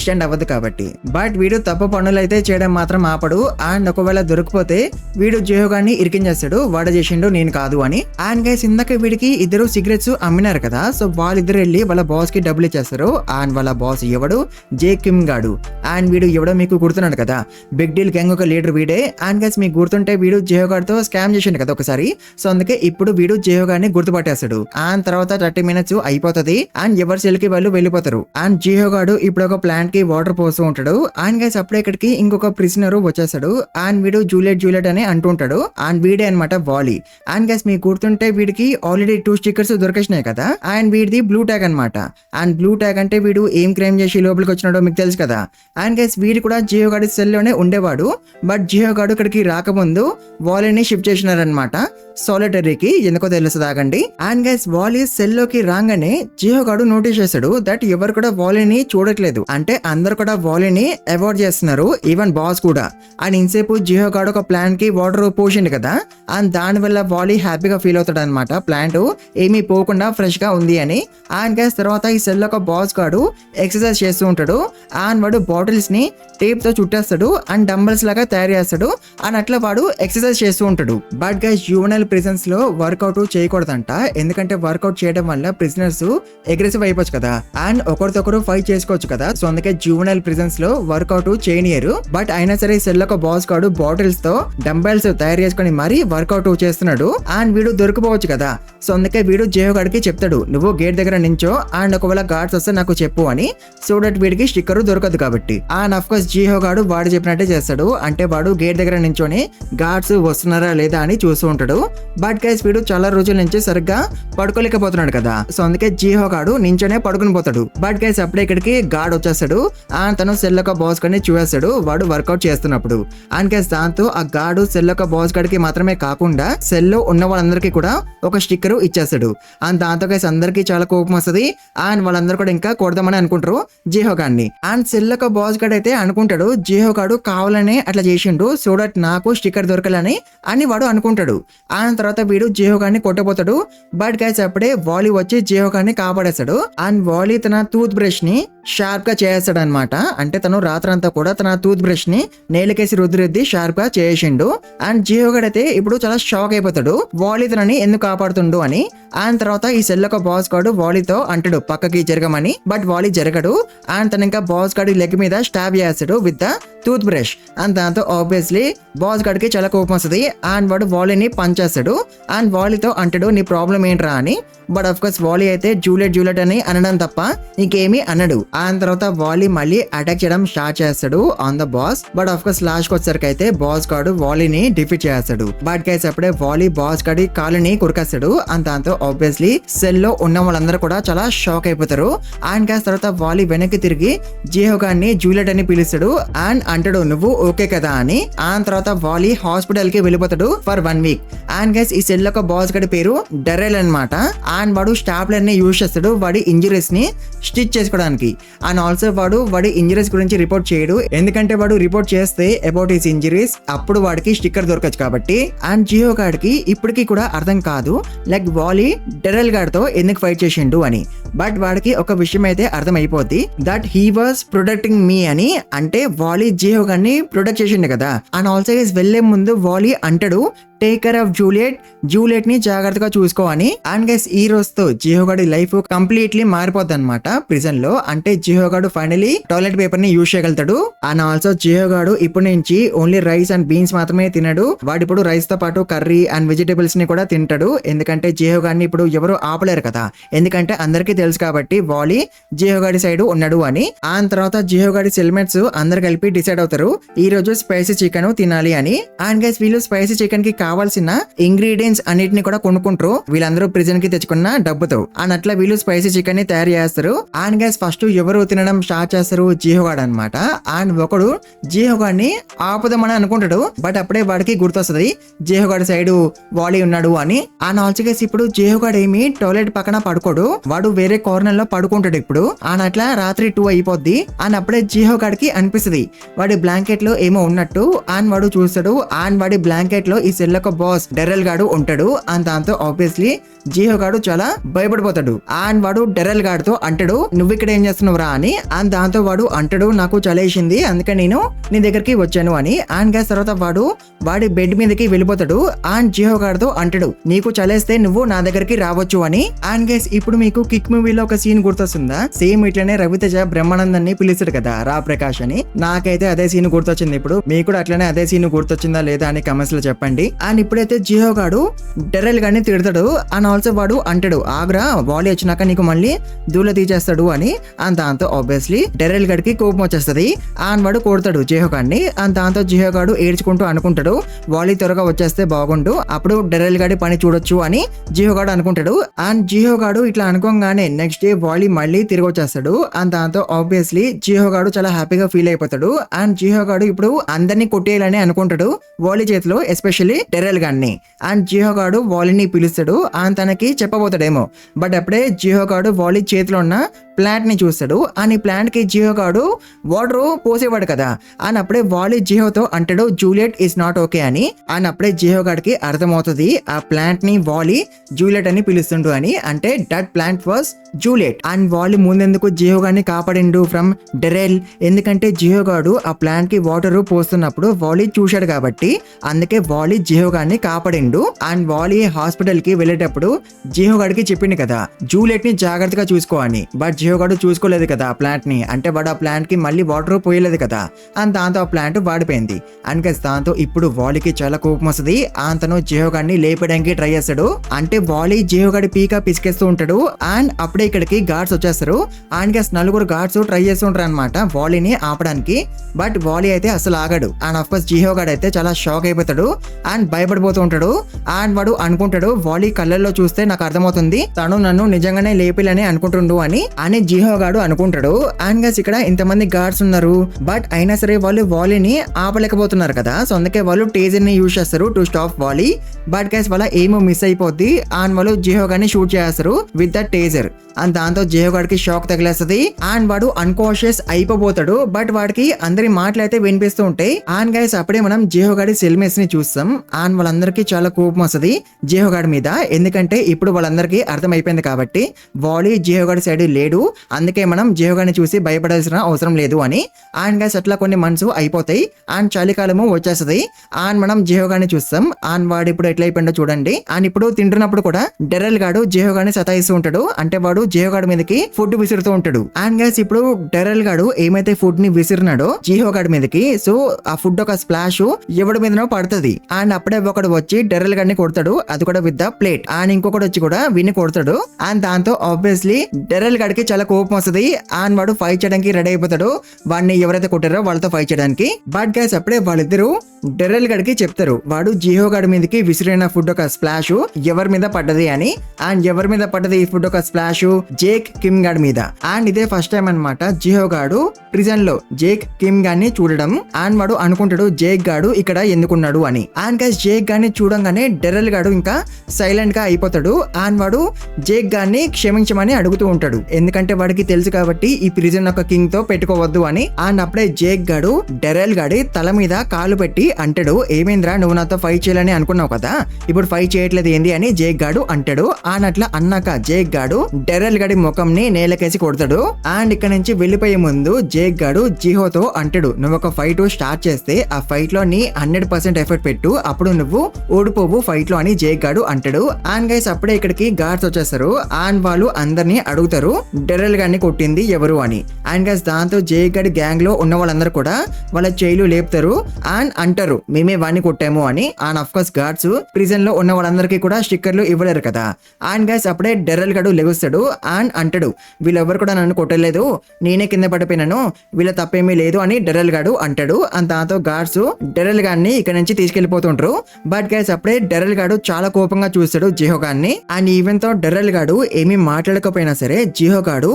ఎక్స్టెండ్ అవ్వదు కాబట్టి. బట్ వీడు తప్పు పనులు అయితే చేయడం మాత్రం ఆపడు. అండ్ ఒకవేళ దొరికిపోతే వీడు జియోగాన్ని ఇరికించేస్తాడు, వాడు చేసిండు నేను కాదు అని. అండ్ గైస్ ఇందాక వీడికి ఇద్దరు సిగరెట్స్ అమ్మినారు కదా, సో వాళ్ళిద్దరు వెళ్ళి వాళ్ళ బాస్ కి డబ్బులు ఇచ్చేస్తారు. అండ్ వాళ్ళ బాస్ ఎవడు, జే కిమ్ గాడు. అండ్ వీడు ఎవడో మీకు గుర్తున్నాడు కదా, బిగ్ డీల్ గ్యాంగ్ ఒక లీడర్ వీడే. అండ్ గైస్ మీకు గుర్తుంటే వీడు జియోగాడితో స్కామ్ చేసిండు కదా ఒకసారి, సో అందుకే ఇప్పుడు వీడు జియోగాన్ని గుర్తుపట్టేస్తాడు. అండ్ తర్వాత 30 minutes అయిపోతుంది అండ్ ఎవరి సెల్ కి వాళ్ళు వెళ్ళిపోతారు. అండ్ జియోగాడు ఇప్పుడు ఒక ప్లాంట్ కి వాటర్ పోస్తూ ఉంటాడు. అండ్ గైస్ అప్పుడే ఇక్కడికి ఇంకొక ప్రిజనర్ వచ్చేస్తాడు. అండ్ వీడు జూలియట్ అని అంటుంటాడు. అండ్ వీడే అనమాట వాలీ. అండ్ గైస్ మీకు గుర్తుంటే వీడికి ఆల్రెడీ 2 స్టిక్కర్స్ దొరికేసినాయి కదా, అండ్ వీడిది బ్లూ ట్యాగ్ అనమాట. అండ్ బ్లూ ట్యాగ్ అంటే వీడు ఏం క్రైమ్ చేసి లోపలికి వచ్చినాడో మీకు తెలుసు కదా. అండ్ గైస్ వీడు కూడా జియోగాడి సెల్ లోనే ఉండేవాడు. బట్ జియోగాడు ఇక్కడికి రాకముందు వాలీని షిఫ్ట్ చేసినారనమాట సాలిటరీకి, ఎందుకో తెలుస్తుంది ఆగండి. అండ్ గైస్ వాలీ సెల్ లోకి రాగానే జియోగాడు నోటీస్ చేశాడు దట్ ఎవరు కూడా వాలీని చూడట్లేదు, అంటే అందరు కూడా వాలీని అవాయిడ్ చేస్తున్నారు, ఈవెన్ బాస్ కూడా. అండ్ ఇంతసేపు జియోగాడు ఒక ప్లాంట్ కి వాటర్ పోసిండు కదా, అండ్ దాని వల్ల వాలీ హ్యాపీగా ఫీల్ అవుతాడు అనమాట, ప్లాంట్ ఏమీ పోకుండా ఫ్రెష్ గా ఉంది అని. అండ్ గైస్ తర్వాత ఈ సెల్ ఒక బాస్ గాడు ఎక్సర్సైజ్ చేస్తూ ఉంటాడు. అండ్ వాడు బాటిల్స్ ని టేప్ తో చుట్టేస్తాడు అండ్ డంబల్స్ లాగా తయారు చేస్తాడు. అండ్ అట్లా వాడు ఎక్సర్సైజ్ చేస్తూ ఉంటాడు. బట్ గైస్ జూవెనైల్ ప్రిజన్స్ లో వర్కౌట్ చేయకూడదంట, ఎందుకంటే వర్కౌట్ చేయడం వల్ల ప్రిజనర్స్ అగ్రెసివ్ అయిపోవచ్చు కదా, అండ్ ఒకరితొకరు ఫైట్ చేసుకోవచ్చు కదా, సో అందుకే జూవెనైల్ ప్రిజన్స్ లో వర్కౌట్ చేయనియరు. బట్ అయినా సరే సెల్ ఒక బాస్ గాడు బాటిల్స్ తో డంబెల్స్ తయారు చేసుకుని మరీ వర్కౌట్ చేస్తున్నాడు. అండ్ వీడు దొరికిపోవచ్చు కదా, సో అందుకే వీడు జియోగాడికి చెప్తాడు నువ్వు గేట్ దగ్గర నించో, అండ్ ఒకవేళ గార్డ్స్ వస్తే నాకు చెప్పు అని, సో దట్ వీడికి స్టిక్కర్ దొరకదు కాబట్టి. అండ్ అఫ్ కోర్స్ జియోగాడు వాడు చెప్పినట్టే చేస్తాడు, అంటే వాడు గేట్ దగ్గర నించొని గార్డ్స్ వస్తున్నారా లేదా అని చూస్తూ ఉంటాడు. బట్ గైస్ వీడు చాలా రోజుల నుంచి సరిగ్గా పడుకోలేకపోతున్నాడు కదా, సో అందుకే జియోగాడు నించొనే పడుకుని పోతాడు. బట్ గైస్ అప్పుడే ఇక్కడికి గార్డ్ వచ్చేస్తాడు. అండ్ తను సెల్ ఒక బాస్ గాడిని చూసేస్తాడు వాడు వర్కౌట్ చేస్తున్నప్పుడు. అండ్ గైస్ దాంతో ఆ గార్డు సెల్ ఒక బాస్ గాడికి మాత్రమే కాకుండా సెల్ లో ఉన్న వాళ్ళందరికీ కూడా ఒక స్టిక్కర్ ఇచ్చేస్తాడు. అండ్ దాంతో గైస్ అందరికి చాలా కోపం వస్తుంది. అండ్ వాళ్ళందరూ కూడా ఇంకా కొడదామని అనుకుంటారు జియోగాడిని. అండ్ సెల్ ఒక బాస్ గాడు అయితే అనుకుంటాడు జియోగాడు కావాలనే అట్లా చేసిండు, సో దట్ నాకు స్టిక్కర్ దొరకాలని అని వాడు అనుకుంటాడు. అండ్ తర్వాత వీడు జియోగాడిని కొట్టబోతాడు. బట్ గైస్ అప్పుడే వాలీ వచ్చి జియోగాడిని కాపాడేస్తాడు. అండ్ వాలీ తన టూత్ బ్రష్ ని షార్ప్ గా చేస్తాడు అనమాట, అంటే తను రాత్రంతా కూడా తన టూత్ బ్రష్ ని నేలకేసి రుద్దిరుద్ది షార్ప్ గా చేసిండు. అండ్ జియోగాడు అయితే ఇప్పుడు చాలా షాక్ అయిపోతాడు వాలీ తనని ఎందుకు కాపాడుతుండు అని. అండ్ తర్వాత ఈ సెల్ ఒక బాస్ గాడు వాలీతో అంటాడు పక్కకి జరగమని, బట్ వాలీ జరగడు. అండ్ తను ఇంకా బాస్ గాడి లెగ్ మీద స్టాబ్ చేస్తాడు with the tooth brush. And దాంతో ఆబ్వియస్లీ బాస్ గాడికి చాలా కోపం వస్తుంది. అండ్ వాడు వాలీని పంచ్ చేస్తాడు. అండ్ వాలీతో అంటాడు నీ ప్రాబ్లం ఏంట్రా అని. బట్ ఆఫ్ కోర్స్ వాలీ అయితే జూలియట్ అని అనడం తప్ప ఇంకేమీ అనడు. అండ్ తర్వాత వాలీ మళ్ళీ అటాక్ చేయడం స్టార్ట్ చేస్తాడు on the boss. But of course last వచ్చేసరికి అయితే బాస్ గాడు వాలీని డిఫీట్ చేస్తాడు. బట్ గైస్ అప్పుడే వాలీ బాస్ గాడి కాలుని కురికేస్తాడు. అండ్ దాంతో ఆబ్వియస్లీ సెల్ లో ఉన్న వాళ్ళందరూ కూడా చాలా షాక్ అయిపోతారు. అండ్ గైస్ తర్వాత వాలీ వెనక్కి తిరిగి జియోగాన్ని జూలియట్ అని పిలుస్తాడు అండ్ అంటాడు నువ్వు ఓకే కదా అని. అండ్ తర్వాత వాలీ హాస్పిటల్ కి వెళ్ళిపోతాడు ఫర్ 1 week. అండ్ గైస్ ఈ సెల్ ఒక బాస్ గడి పేరు డెరెల్ అనమాట. అండ్ వాడు స్టాప్లర్ ని యూజ్ చేస్తాడు వాడి ఇంజరీస్ ని స్టిచ్ చేసుకోవడానికి. అండ్ ఆల్సో వాడి ఇంజరీస్ గురించి రిపోర్ట్ చేయడు, ఎందుకంటే వాడు రిపోర్ట్ చేస్తే అబౌట్ హిస్ ఇంజరీస్ అప్పుడు వాడికి స్టిక్కర్ దొరకచ్చు కాబట్టి. అండ్ జియో గాడికి ఇప్పటికీ కూడా అర్థం కాదు లైక్ వాలీ డెరెల్ గాడితో ఎందుకు ఫైట్ చేసిండు అని. బట్ వాడికి ఒక విషయం అయితే అర్థం అయిపోద్ది దట్ హీ వాస్ ప్రొటెక్టింగ్ మీ అని, అంటే వాలీ జియో గాడిని ప్రొటెక్ట్ చేసిండు కదా. అండ్ ఆల్సో వెళ్లే ముందు వాలీ అంటాడు టేక్ కేర్ ఆఫ్ జూలియట్ ని జాగ్రత్తగా చూసుకో అని. అండ్ గైస్ ఈ రోజుతో జియోగాడి లైఫ్ కంప్లీట్లీ మారిపోద్ది అనమాట ప్రిజన్ లో. అంటే జియోగాడు ఫైనలీ టాయిలెట్ పేపర్ ని యూజ్ చేయగలుగుతాడు. అండ్ ఆల్సో జియోగాడు ఇప్పటి నుంచి ఓన్లీ రైస్ అండ్ బీన్స్ మాత్రమే తినడు. వాడు ఇప్పుడు రైస్ తో పాటు కర్రీ అండ్ వెజిటేబుల్స్ ని కూడా తింటాడు, ఎందుకంటే జియోగాడిని ఇప్పుడు ఎవరు ఆపలేరు కదా, ఎందుకంటే అందరికీ తెలుసు కాబట్టి వాలీ జియోగాడి సైడ్ ఉన్నాడు అని. ఆ తర్వాత జియోగాడి సెల్మేట్స్ అందరు కలిపి డిసైడ్ అవుతారు ఈ రోజు స్పైసీ చికెన్ తినాలి అని. అండ్ గైస్ వీళ్ళు స్పైసీ చికెన్ కి కావాల్సిన ఇంగ్రీడియంట్స్ అన్నిటిని కూడా కొనుక్కుంటారు వీళ్ళందరూ ప్రిజన్ కి తెచ్చుకున్న డబ్బుతో. అండ్ అట్లా వీళ్ళు స్పైసీ చికెన్ ని తయారు చేస్తారు. అండ్ గైస్ ఫస్ట్ ఎవరు తినడం స్టార్ట్ చేస్తారు జియోగాడ్ అనమాట. అండ్ ఒకడు జియోగాడిని ఆపుదామని అనుకుంటాడు, బట్ అప్పుడే వాడికి గుర్తొస్తుంది జియోగాడి సైడ్ వాలీ ఉన్నాడు అని. అండ్ ఆల్సో గైస్ ఇప్పుడు జియోగాడ్ ఏమి టాయిలెట్ పక్కన పడుకోడు, వాడు వేరే కార్నర్ లో పడుకుంటాడు ఇప్పుడు. అండ్ అట్లా రాత్రి 2 అయిపోద్ది. అండ్ అప్పుడే జియోగాడికి అనిపిస్తుంది వాడి బ్లాంకెట్ లో ఏమో ఉన్నట్టు. అండ్ వాడు చూస్తాడు. అండ్ వాడి బ్లాంకెట్ లో ఈ సెల్ మళ్ళీ ఒక బాస్ డెరెల్ గాడు ఉంటాడు. అండ్ దాంతో ఆబ్వియస్లీ జిహో గాడు చాలా భయపడిపోతాడు. అండ్ వాడు డెరెల్ గాడితో అంటాడు, నువ్వు ఇక్కడ ఏం చేస్తున్నావు రా అని. అండ్ దాంతో వాడు అంటాడు, నాకు చలేసింది అందుకే నేను నీ దగ్గరికి వచ్చాను అని. అండ్ గ్యాస్ తర్వాత వాడి బెడ్ మీదకి వెళ్ళిపోతాడు. అండ్ జిహో గాడితో అంటాడు, నీకు చలేస్తే నువ్వు నా దగ్గరికి రావచ్చు అని. అండ్ గ్యాస్ ఇప్పుడు మీకు కిక్ మూవీలో ఒక సీన్ గుర్తొస్తుందా? సేమ్ ఇట్లనే రవితేజ బ్రహ్మానందాన్ని పిలుస్తాడు కదా రా ప్రకాష్ అని. నాకైతే అదే సీన్ గుర్తొచ్చింది. ఇప్పుడు మీకు కూడా అట్లనే అదే సీన్ గుర్తొచ్చిందా లేదా అని కమెంట్స్ లో చెప్పండి. అండ్ ఇప్పుడైతే జిహో గాడు డెరెల్ గాని తిడతాడు. అండ్ ఆల్సో వాడు అంటాడు, ఆగ్రా వాలీ వచ్చినాక నీకు మళ్ళీ దూల తీసేస్తాడు అని. అండ్ దాంతో ఆబ్వియస్లీ డెరెల్ గడికి కోపం వచ్చేస్తుంది. అండ్ వాడు కొడతాడు జిహో గాడిని. అండ్ దాంతో జిహో గాడు ఏడ్చుకుంటూ అనుకుంటాడు, వాలీ త్వరగా వచ్చేస్తే బాగుండు, అప్పుడు డెరెల్ గడి పని చూడొచ్చు అని జిహో గాడు అనుకుంటాడు. అండ్ జిహో గాడు ఇట్లా అనుకోగానే నెక్స్ట్ డే వాలీ మళ్ళీ తిరిగి వచ్చేస్తాడు. అండ్ దాంతో ఆబ్వియస్లీ జిహో గాడు చాలా హ్యాపీగా ఫీల్ అయిపోతాడు. అండ్ జిహో గాడు ఇప్పుడు అందరినీ కొట్టేయాలని అనుకుంటాడు వాలీ చేతిలో, ఎస్పెషల్లీ డెరెల్ గాడిని. అండ్ జిహో గాడు వాలీని పిలుస్తాడు. అండ్ తనకి చెప్పబోతాడేమో. బట్ అప్పుడే జిహో గాడు వాలీ చేతిలో ఉన్న ప్లాంట్ ని చూస్తాడు. అండ్ ఈ ప్లాంట్ కి జిహో గాడు వాటర్ పోసేవాడు కదా. అండ్ అప్పుడే వాలీ జిహోతో అంటాడు, జూలియట్ ఈస్ నాట్ ఓకే అని. అండ్ అప్పుడే జిహో గాడికి అర్థమవుతుంది ఆ ప్లాంట్ ని వాలీ జూలియట్ అని పిలుస్తుండు అని. అంటే that plant was Juliet. And Wally ముందెందుకు జిహో గాడిని కాపాడిండు ఫ్రమ్ డెరెల్? ఎందుకంటే జిహో గాడు ఆ ప్లాంట్ కి వాటర్ పోస్తున్నప్పుడు వాలీ చూశాడు కాబట్టి, అందుకే వాలీ జిహో గాడిని కాపాడిండు. అండ్ వాలీ హాస్పిటల్ కి వెళ్ళేటప్పుడు జిహో గాడికి చెప్పిండు కదా జూలియట్ ని జాగ్రత్తగా చూసుకో అని. బట్ జిహో గాడు చూసుకోలేదు కదా ఆ ప్లాంట్ ని. అంటే వాడు ఆ ప్లాంట్ కి మళ్ళీ వాటర్ పోయలేదు కదా. అండ్ దాంతో ఆ ప్లాంట్ వాడిపోయింది. అండ్ దాంతో ఇప్పుడు వాలీకి చాలా కోపం వస్తుంది. తను జిహో గాడిని లేపడానికి ట్రై చేస్తాడు. అంటే వాలీ జిహో గాడి పీక పిసికేస్తూ ఉంటాడు. అండ్ అప్పుడే ఇక్కడికి గార్డ్స్ వచ్చేస్తారు. అండ్ నలుగురు గార్డ్స్ ట్రై చేస్తూ ఉంటారు అనమాట వాలీని ఆపడానికి. బట్ వాలీ అయితే అసలు ఆగడు. అండ్ ఆఫ్ కోర్స్ జిహో గాడు అయితే చాలా షాక్ అయిపోతాడు అండ్ భయపడిపోతూ ఉంటాడు. అండ్ వాడు అనుకుంటాడు, వాలీ కళ్ళల్లో చూస్తే నాకు అర్థమవుతుంది తను నన్ను నిజంగానే లేపిలని అనుకుంటుండు అని జిహో గాడు అనుకుంటాడు. అండ్ గైస్ ఇక్కడ ఇంతమంది గార్డ్స్ ఉన్నారు. బట్ అయినా సరే వాళ్ళు వాలీని ఆపలేకపోతున్నారు కదా. సో అందుకే వాళ్ళు టేజర్ ని యూజ్ చేస్తారు to stop Wally. But guys వాళ్ళ ఏమో మిస్ అయిపోద్ది. అండ్ వాళ్ళు జిహో గాడిని షూట్ చేస్తారు విత్ ద టేజర్. అండ్ దాంతో జిహో గాడికి షాక్ తగిలేస్తుంది. అండ్ వాడు అన్కాన్షియస్ అయిపోతాడు. బట్ వాడికి అందరి మాటలు అయితే వినిపిస్తూ ఉంటాయి. అండ్ గైస్ అప్పుడే మనం జిహో గాడి సెల్మేట్స్ ని చూస్తాం. అండ్ వాళ్ళందరికీ చాలా కోపం వస్తుంది జిహో గాడి మీద. ఎందుకంటే ఇప్పుడు వాళ్ళందరికీ అర్థమైపోయింది కాబట్టి వాలీ జిహో గాడి సైడ్ లేడు. అందుకే మనం జిహో గాడిని చూసి భయపడాల్సిన అవసరం లేదు అని. అండ్ గైస్ అట్లా కొన్ని మంత్స్ అయిపోతాయి. అండ్ చలికాలము వచ్చేస్తుంది. అండ్ మనం జిహో గాడిని చూస్తాం. అండ్ వాడు ఇప్పుడు ఎట్లా అయిపోయిందో చూడండి. అండ్ ఇప్పుడు తింటున్నప్పుడు కూడా డెరెల్ గాడు జిహో గాడిని సతాయిస్తూ ఉంటాడు. అంటే వాడు జిహో గాడి మీదకి ఫుడ్ విసురుతూ ఉంటాడు. అండ్ గైస్ ఇప్పుడు డెరెల్ గాడు ఏమైతే ఫుడ్ ని విసిరినాడో జిహో గాడి మీదకి, సో ఆ ఫుడ్ ఒక స్ప్లాష్ ఎవడి మీదనో పడుతుంది. అండ్ అప్పుడే ఒకడు వచ్చి డెరెల్ గాడిని కొడతాడు, అది కూడా విత్ ద ప్లేట్. అండ్ ఇంకొకటి వచ్చి కూడా విని కొడతాడు. అండ్ దాంతో ఆబ్వియస్లీ డెరెల్ గాడికి చాలా కోపం వస్తుంది. అండ్ వాడు ఫైట్ చేయడానికి రెడీ అయిపోతాడు వాడిని ఎవరైతే కొట్టారో వాళ్ళతో ఫైట్ చేయడానికి. బట్ గైస్ అప్పుడే వాళ్ళిద్దరు డెరెల్ గడికి చెప్తారు, వాడు జిహో గాడి మీదకి విసిరిన ఫుడ్ ఒక స్ప్లాష్ ఎవరి మీద పడ్డది అని. అండ్ ఎవరి మీద పడ్డది ఈ ఫుడ్ ఒక స్ప్లాష్? జేక్ కిమ్ గాడి మీద. అండ్ ఇదే ఫస్ట్ టైం అనమాట జిహో గాడు ప్రిజన్ లో జేక్ కిమ్ గాడిని చూడడం. అండ్ వాడు అనుకుంటాడు జేక్ గాడు ఇక్కడ ఎందుకున్నాడు అని. అండ్ గైస్ జేక్ గాడిని చూడంగానే డెరెల్ గాడు ఇంకా సైలెంట్ గా అయిపోతాడు. అండ్ వాడు జేక్ గాడిని క్షమించమని అడుగుతూ ఉంటాడు. ఎందుకంటే వాడికి తెలుసు కాబట్టి ఈ ప్రిజన్ ఒక కింగ్ తో పెట్టుకోవద్దు అని. అండ్ అప్పుడే జేక్ గాడు డెరెల్ గాడి తల మీద కాలు పెట్టి అంటాడు, ఏమేంద్రా నువ్వు నాతో ఫైట్ చేయాలని అనుకున్నావు కదా, ఇప్పుడు ఫైట్ చేయట్లేదు ఏంది అని జేక్ గాడు అంటాడు. అండ్ అట్లా అన్నాక జేక్ గాడు డెరెల్ గడి ముఖం ని నేలకేసి కొడతాడు. అండ్ ఇక్కడ నుంచి వెళ్ళిపోయే ముందు జేక్ గాడు జిహోతో అంటాడు, నువ్వు ఒక ఫైట్ స్టార్ట్ చేస్తే ఆ ఫైట్ లో నీ 100% ఎఫర్ట్ పెట్టు, అప్పుడు నువ్వు ఓడిపోవు ఫైట్ లో అని జేక్ గాడు అంటాడు. అండ్ గైస్ అప్పుడే ఇక్కడికి గార్డ్స్ వచ్చేస్తారు. అండ్ వాళ్ళు అందరినీ అడుగుతారు డెరెల్ గాడిని కొట్టింది ఎవరు అని. అండ్ గైస్ దాంతో జేక్ గడి గ్యాంగ్ లో ఉన్న వాళ్ళందరూ కూడా వాళ్ళ చేయిలు లేపుతారు అండ్ అంటారు మేమే వాడిని కొట్టాము అని. And of course guards prison లో ఉన్న వాళ్ళందరికీ కూడా స్టిక్కర్లు ఇవ్వలేరు కదా. అండ్ గైస్ అప్పుడే డెరెల్ గడు లెగుస్తాడు అండ్ అంటాడు, వీళ్ళెవ్వరు కూడా నన్ను కొట్టలేదు, నేనే కింద పడిపోయినాను, వీళ్ళ తప్పేమీ లేదు అని డెరెల్ గాడు అంటాడు. అండ్ దాంతో గార్డ్స్ డెరెల్ గాడిని ఇక్కడ నుంచి తీసుకెళ్లిపోతుంటారు. బట్ గైస్ అప్పుడే డెరెల్ గాడు చాలా కోపంగా చూస్తాడు జిహో గాడిని. అండ్ ఈవెన్ తో డెరెల్ గాడు ఏమీ మాట్లాడకపోయినా సరే జిహో గాడు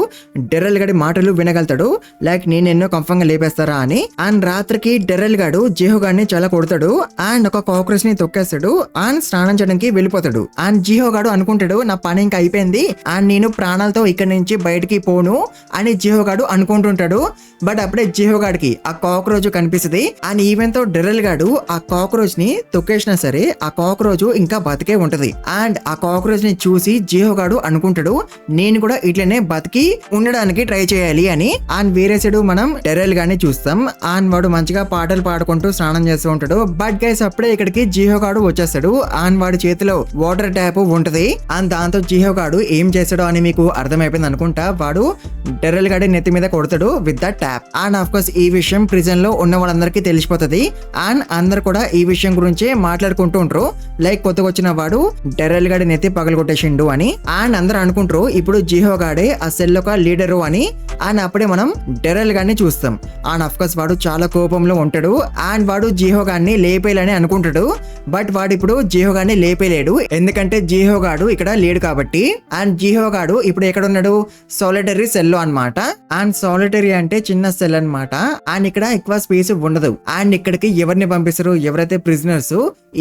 డెరెల్ గడి మాటలు వినగలుగుతాడు, లైక్ నేను ఎన్నో కంఫంగా లేపేస్తారా అని. అండ్ రాత్రికి డెరెల్ గాడు జిహో గాడిని చాలా కొడతాడు అండ్ ఒక కాక్రోచ్ ని తొక్కేస్తాడు అండ్ స్నానం చేయడానికి వెళ్ళిపోతాడు. అండ్ జిహో గాడు అనుకుంటాడు నా పని ఇంకా అయిపోయింది అండ్ నేను ప్రాణాలతో ఇక్కడ నుంచి బయటికి పోను అని జిహో గాడు అనుకుంటుంటాడు. బట్ అప్పుడే జిహో గాడికి ఆ కాక్రోచ్ కనిపిస్తుంది. అండ్ ఈవెన్ తో డెరెల్ గాడు ఆ కాక్రోచ్ ని తొక్కేసినా సరే ఆ కాక్రోచ్ ఇంకా బతికే ఉంటది. అండ్ ఆ కాక్రోచ్ ని చూసి జిహో గాడు అనుకుంటాడు నేను కూడా ఇట్లనే బతికి ఉండడానికి ట్రై చేయాలి అని. అండ్ వేరే సైడ్ మనం టెర్రల్ గాని చూస్తాం. అండ్ వాడు మంచిగా పాటలు పాడుకుంటూ స్నానం చేస్తూ ఉంటాడు. బట్ గైస్ అప్పుడే ఇక్కడికి జిహో గాడు వచ్చేస్తాడు. అండ్ వాడి చేతిలో వాటర్ ట్యాప్ ఉంటది. అండ్ దాంతో జిహో గాడు ఏం చేస్తాడో అని మీకు అర్థమైపోయింది అనుకుంటా. వాడు టెర్రల్ గాడి నెత్తి మీద కొడతాడు with the tap. And of course ఈ విషయం ప్రిజన్ లో ఉన్న వాళ్ళందరికీ తెలిసిపోతుంది. అండ్ అందరు కూడా ఈ విషయం గురించి మాట్లాడుకుంటూ ఉంటారు. లైక్ కొత్తగా వచ్చిన వాడు టెర్రల్ గాడి నెత్తి పగలగొట్టేసిండు అని. అండ్ అందరు అనుకుంటారు ఇప్పుడు జిహో గాడే ఆ సెల్ ఒక లీడరు అని. అండ్ అప్పుడే మనం టెర్రల్ గాడిని చూస్తాం. అండ్ ఆఫ్ కోర్స్ వాడు చాలా కోపంలో ఉంటాడు. అండ్ వాడు జిహో గాడిని లేపేయాలని అనుకుంటాడు. బట్ వాడు ఇప్పుడు జిహో గాడిని లేపేయలేడు, ఎందుకంటే జిహో గాడు ఇక్కడ లేడు కాబట్టి. అండ్ జిహో గాడు ఇప్పుడు ఎక్కడ ఉన్నాడు, సాలిటరీ సెల్ లో అనమాట. అండ్ సాలిటరీ అంటే చిన్న సెల్ అనమాట. అండ్ ఇక్కడ ఎక్కువ స్పేస్ ఉండదు. అండ్ ఇక్కడికి ఎవరిని పంపిస్తారు, ఎవరైతే ప్రిజనర్స్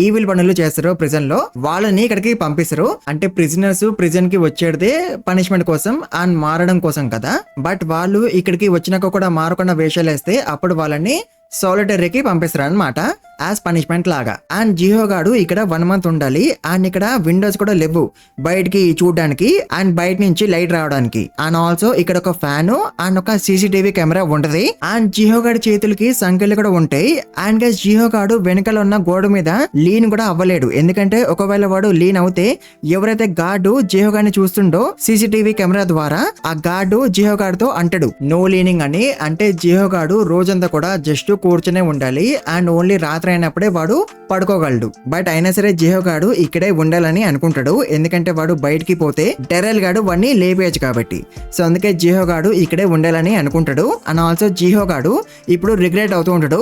ఈవిల్ పనులు చేస్తారో ప్రిజన్ లో వాళ్ళని ఇక్కడికి పంపిస్తారు. అంటే ప్రిజనర్స్ ప్రిజన్ కి వచ్చేదే పనిష్మెంట్ కోసం అండ్ మారడం కోసం కదా. బట్ వాళ్ళు ఇక్కడికి వచ్చినాక కూడా మారకుండా వేషాలు వేస్తే అప్పుడు వాళ్ళని సాలిటరీకి పంపిస్తారు అనమాట యాజ్ పనిష్మెంట్ లాగా. అండ్ జిహో గాడు ఇక్కడ 1 month ఉండాలి. అండ్ ఇక్కడ విండోస్ కూడా లేవు బయటికి చూడడానికి అండ్ బయట నుంచి లైట్ రావడానికి. అండ్ ఆల్సో ఇక్కడ ఒక ఫ్యాన్ అండ్ ఒక సీసీటీవీ కెమెరా ఉంటది. అండ్ జిహో గాడి చేతులకి సంఖ్యలు కూడా ఉంటాయి. అండ్ గైస్ జిహో గాడు వెనకాల ఉన్న గోడ మీద లీన్ కూడా అవ్వలేడు, ఎందుకంటే ఒకవేళ వాడు లీన్ అవుతే ఎవరైతే గార్డు జిహో గాడిని చూస్తుండో సీసీటీవీ కెమెరా ద్వారా ఆ గార్డు జిహో గాడితో అంటాడు నో లీనింగ్ అని. అంటే జిహో గాడు రోజంతా కూడా జస్ట్ కూర్చునే ఉండాలి అండ్ ఓన్లీ రాత్రి అయినప్పుడే వాడు పడుకోగలడు. బట్ అయినా సరే జిహో గాడు ఇక్కడే ఉండాలని అనుకుంటాడు, ఎందుకంటే వాడు బయటికి పోతే టెర్రల్ గాడు వాడిని లేపేయచ్చు కాబట్టి. సో అందుకే జిహో గాడు ఇక్కడే ఉండాలని అనుకుంటాడు. అండ్ ఆల్సో జిహో గాడు ఇప్పుడు రిగ్రెట్ అవుతూ ఉంటాడు,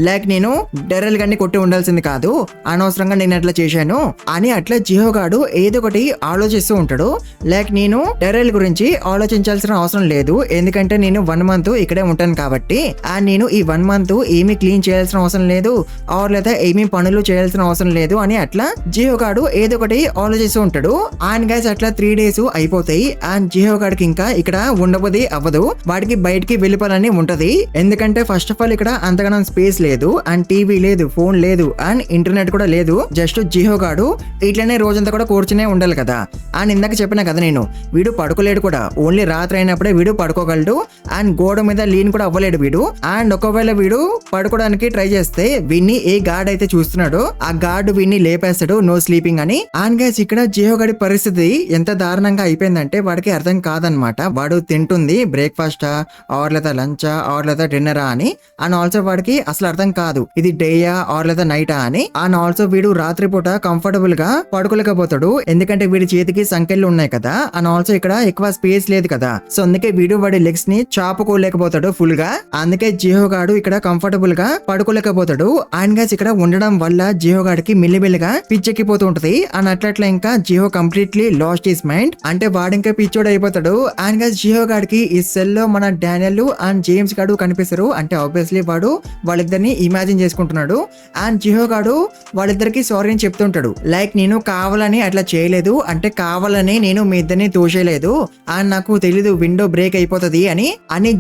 లైక్ నేను టెర్రల్ గాడిని కొట్టి ఉండాల్సింది కాదు, అనవసరంగా నేను అట్లా చేశాను అని. అట్లా జిహో గాడు ఏదో ఒకటి ఆలోచిస్తూ ఉంటాడు. లైక్ నేను టెర్రల్ గురించి ఆలోచించాల్సిన అవసరం లేదు, ఎందుకంటే నేను 1 month ఇక్కడే ఉంటాను కాబట్టి. అండ్ నేను ఈ 1 month ఏమీ క్లీన్ చేయాల్సిన అవసరం లేదు ఆర్ లేదా ఏమీ పనులు చేయాల్సిన అవసరం లేదు అని అట్లా జిహో గాడు ఏదో ఒకటి ఆలోచిస్తూ ఉంటాడు. అండ్ గైస్ అట్లా 3 days అయిపోతాయి. అండ్ జిహో గాడికి ఇంకా ఇక్కడ ఉండబోది అవ్వదు, వాడికి బయటికి వెళ్ళిపోవాలని ఉంటది. ఎందుకంటే ఫస్ట్ ఆఫ్ ఆల్ ఇక్కడ అంతగానం స్పేస్ లేదు అండ్ టీవీ లేదు, ఫోన్ లేదు అండ్ ఇంటర్నెట్ కూడా లేదు. జస్ట్ జిహో గాడు ఇట్లనే రోజంతా కూడా కూర్చునే ఉండాలి కదా. అండ్ ఇందాక చెప్పినా కదా నేను, వీడు పడుకోలేడు కూడా, ఓన్లీ రాత్రి అయినప్పుడే వీడు పడుకోగలడు. అండ్ గోడ మీద లీన్ కూడా అవ్వలేడు వీడు. అండ్ ఒకవేళ వీడు పడుకోవడానికి ట్రై చేస్తే వీడిని ఏ గార్డ్ అయితే చూస్తున్నాడో ఆ గార్డు వీడిని లేపేస్తాడు నో స్లీపింగ్ అని. అండ్ గైస్ ఇక్కడ జిహో గాడి పరిస్థితి ఎంత దారుణంగా అయిపోయిందంటే వాడికి అర్థం కాదనమాట. వాడు తింటుంది బ్రేక్ఫాస్టా ఆర్ లేదా లంచా ఆర్ లేదా డిన్నరా అని. అండ్ ఆల్సో వాడికి అసలు అర్థం కాదు ఇది డేయా ఆర్ లేదా నైటా అని. అండ్ ఆల్సో వీడు రాత్రిపూట కంఫర్టబుల్ గా పడుకోలేకపోతాడు, ఎందుకంటే వీడి చేతికి సంఖ్యలు ఉన్నాయి కదా. అండ్ ఆల్సో ఇక్కడ ఎక్కువ స్పేస్ లేదు కదా. సో అందుకే వీడు వాడి లెగ్స్ ని చాపుకోలేకపోతాడు ఫుల్ గా. అందుకే జిహో గాడు ఇక్కడ కంఫర్టబుల్ గా పడుకోలేకపోతాడు. అండ్ గైస్ ఇక్కడ ఉండడం వల్ల జిహో గాడికి మెల్లిమెల్లిగా పిచ్చెక్కిపోతూ ఉంటది. అండ్ అట్లా ఇంకా జిహో కంప్లీట్లీ లాస్ట్ హిస్ మైండ్, అంటే వాడు ఇంకా పిచ్చోడు అయిపోతాడు. అండ్ గైస్ జిహో గాడికి ఈ సెల్ లో మన డానియల్ అండ్ జేమ్స్ గాడు కనిపిస్తారు. అంటే ఆబ్వియస్లీ వాడు వాళ్ళిద్దరిని ఇమాజిన్ చేసుకుంటున్నాడు. అండ్ జిహో గాడు వాళ్ళిద్దరికి సారీ అని చెప్తుంటాడు, లైక్ నేను కావాలని అట్లా చేయలేదు, అంటే కావాలని నేను మీ ఇద్దరిని తోసేయలేదు అండ్ నాకు తెలీదు విండో బ్రేక్ అయిపోతుంది అని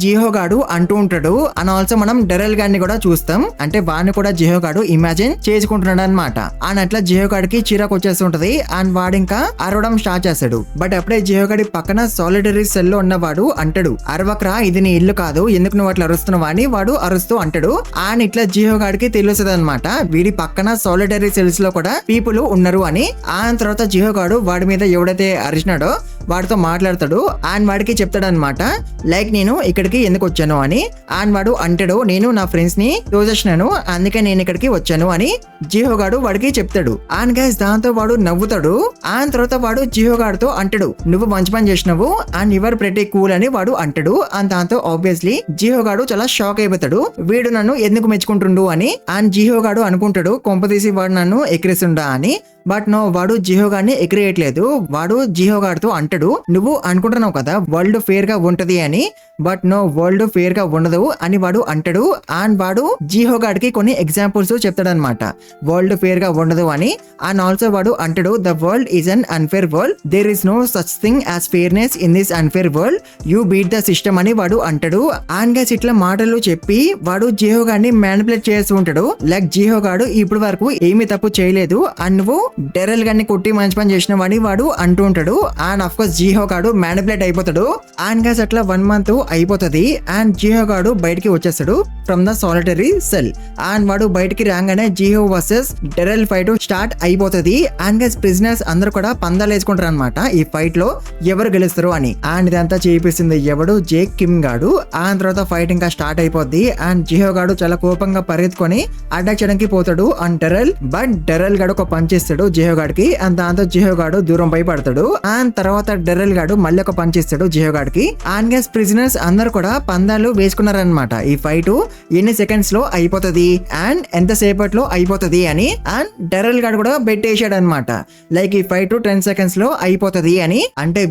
జిహో గాడు అంటూ ఉంటాడు. అండ్ ఆల్సో మనం టెర్రల్ గాడిని కూడా చూస్తాం, అంటే వాడిని కూడా జిహో గాడు ఇమాజిన్ చేసుకుంటున్నాడు అనమాట. అండ్ అట్లా జిహో గాడికి చిరాకు వచ్చేస్తుంటది అండ్ వాడు ఇంకా అరవడం స్టార్ట్ చేస్తాడు. బట్ అప్పుడే జిహో గాడి పక్కన సాలిటరీ సెల్ లో ఉన్నవాడు అంటాడు, అరవక్రా ఇది నీ ఇల్లు కాదు, ఎందుకు నువ్వు అట్లా అరుస్తున్నావా అని వాడు అరుస్తూ అంటాడు. అండ్ ఇట్లా జిహో గాడికి తెలుస్తుంది అనమాట వీడి పక్కన సాలిటరీ సెల్స్ లో కూడా పీపుల్ ఉన్నారు అని. ఆ తర్వాత జిహో గాడు వాడి మీద ఎవడైతే అరిచినాడో వాడితో మాట్లాడతాడు. అండ్ వాడికి చెప్తాడు అనమాట, లైక్ నేను ఇక్కడికి ఎందుకు వచ్చాను అని. అండ్ వాడు అంటాడు, నేను నా ఫ్రెండ్స్ ని తోసేసినాను అందుకే నేను ఇక్కడికి వచ్చాను అని జిహో గాడు వాడికి చెప్తాడు. అండ్ గైస్ దాంతో వాడు నవ్వుతాడు. అండ్ తర్వాత వాడు జిహో గాడితో అంటాడు, నువ్వు మంచి పని చేసినావు అండ్ యువర్ ప్రెటీ కూల్ అని వాడు అంటాడు. అండ్ దాంతో ఆబ్వియస్లీ జిహో గాడు చాలా షాక్ అయిపోతాడు, వీడు నన్ను ఎందుకు మెచ్చుకుంటుండు అని. అండ్ జిహో గాడు అనుకుంటాడు కొంపదీసి వాడు నన్ను ఎక్కిరిస్తుండా అని. బట్ నో వాడు జిహో గాడిని ఎగిరేయట్లేదు. వాడు జిహో గాడితో అంటాడు, నువ్వు అనుకుంటున్నావు కదా వరల్డ్ ఫేర్ గా ఉంటది అని, బట్ నో వరల్డ్ ఫేర్ గా ఉండదు అని వాడు అంటాడు. అండ్ వాడు జిహో గాడికి కొన్ని ఎగ్జాంపుల్స్ చెప్తాడనమాట వరల్డ్ ఫేర్ గా ఉండదు అని. అండ్ ఆల్సో వాడు అంటాడు, the world is an unfair world, there is no such thing as fairness in this unfair world, you beat the system అని వాడు అంటాడు. అండ్ గైస్ ఇట్లా మాటలు చెప్పి వాడు జిహో గాడిని మ్యానిపులేట్ చేస్తూ ఉంటాడు. లైక్ జిహో గాడు ఇప్పుడు వరకు ఏమీ తప్పు చేయలేదు అండ్ నువ్వు డెరెల్ గాడిని కొట్టి మంచి పని చేసిన వాడిని వాడు అంటూ ఉంటాడు. అండ్ అఫ్ కోర్స్ జిహో గాడు మ్యానిపులేట్ అయిపోతాడు. అండ్ గైస్ అట్లా 1 month అయిపోతుంది అండ్ జిహో గాడు బయటికి వచ్చేస్తాడు from the solitary cell. And వాడు బయటికి రాగానే జిహో వర్సెస్ డెరెల్ ఫైట్ స్టార్ట్ అయిపోతుంది. అండ్ గైస్ ప్రిజనర్స్ అందరూ కూడా పందాలు వేసుకుంటారు అనమాట ఈ ఫైట్ లో ఎవరు గెలుస్తారు అని. అండ్ ఇదంతా చేపిస్తుంది ఎవడు, జేక్ కిమ్ గాడు. అండ్ తర్వాత ఫైట్ ఇంకా స్టార్ట్ అయిపోద్ది. అండ్ జిహో గాడు చాలా కోపంగా పరిగెత్తుకొని అటాక్ చేయడానికి పోతాడు అండ్ డెరెల్, బట్ డెరెల్ గాడు ఒక పంచ్ ఇస్తాడు జిహో గాడికి. అండ్ దాంతో జిహో గాడు దూరం భయపడతాడు. అండ్ తర్వాత డెరెల్ గాడు మళ్ళీ ఒక పంచ్ ఇస్తాడు జిహో గాడికి. అండ్ గైస్ ప్రిజనర్స్ అందరు కూడా పందాలు వేసుకున్నారనమాట ఈ ఫైట్ ఎన్ని సెకండ్స్ లో అయిపోతుంది అండ్ ఎంత సేపట్లో అయిపోతుంది అని. అండ్ డెరెల్ గాడు కూడా బెట్ వేసాడు అనమాట, లైక్ ఈ ఫైట్ 10 seconds లో అయిపోతుంది అని. అంటే